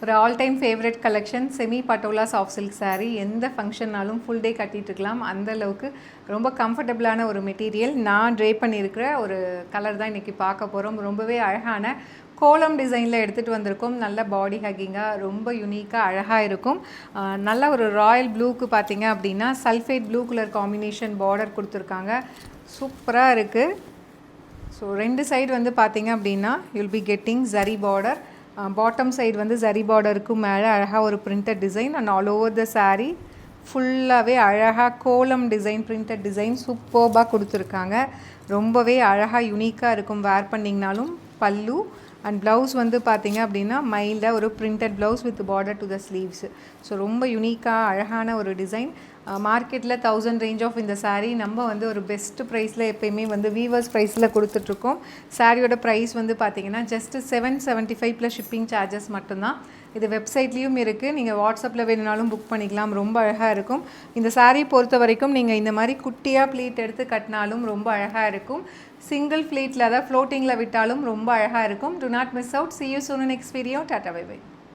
ஒரு all time favourite collection semi patola soft silk saree. எந்த ஃபங்க்ஷன்னாலும் full day கட்டிட்டு இருக்கலாம். அந்த அளவுக்கு ரொம்ப கம்ஃபர்டபுளான ஒரு மெட்டீரியல். நான் ட்ரே பண்ணியிருக்கிற ஒரு கலர் தான் இன்றைக்கி பார்க்க போகிறோம். ரொம்பவே அழகான கோலம் டிசைனில் எடுத்துகிட்டு வந்திருக்கோம். நல்ல பாடி ஹக்கிங்காக ரொம்ப யூனிக்காக அழகாக இருக்கும். நல்ல ஒரு ராயல் ப்ளூக்கு பார்த்தீங்க அப்படின்னா sulphate blue colour combination border கொடுத்துருக்காங்க. சூப்பராக இருக்குது. ஸோ ரெண்டு சைடு வந்து பார்த்தீங்க அப்படின்னா you'll be getting zari border. Bottom side வந்து ஜரி பார்டருக்கும் மேலே அழகாக ஒரு printed design and all over the saree ஃபுல்லாகவே அழகாக கோலம் டிசைன் பிரிண்டட் டிசைன் சூப்பர்பாக கொடுத்துருக்காங்க. ரொம்பவே அழகாக யூனிக்காக இருக்கும். வேர் பண்ணிங்கனாலும் பல்லு அண்ட் ப்ளவுஸ் வந்து பார்த்தீங்க அப்படின்னா மைல்டாக ஒரு printed blouse with border to the sleeves. So ரொம்ப யூனிக்காக அழகான ஒரு டிசைன். மார்க்கெட்டில் 1000 ரேஞ்ச் ஆஃப் இந்த saree நம்ம வந்து ஒரு பெஸ்ட் ப்ரைஸில் எப்போயுமே வந்து வீவர்ஸ் ப்ரைஸில் கொடுத்துட்ருக்கோம். சாரியோட ப்ரைஸ் வந்து பார்த்தீங்கன்னா ஜஸ்ட் 775 ப்ளஸ் ஷிப்பிங் சார்ஜஸ் மட்டும்தான். இது வெப்சைட்லேயும் இருக்குது. நீங்கள் வாட்ஸ்அப்பில் வேணுனாலும் புக் பண்ணிக்கலாம். ரொம்ப அழகாக இருக்கும். இந்த saree பொறுத்த வரைக்கும் நீங்கள் இந்த மாதிரி குட்டியாக ப்ளீட் எடுத்து கட்டினாலும் ரொம்ப அழகாக இருக்கும். சிங்கிள் ப்ளீட்டில் அதாவது ஃப்ளோட்டிங்கில் விட்டாலும் ரொம்ப அழகாக இருக்கும். Do not miss out. see you soon in next video. Tata bye by.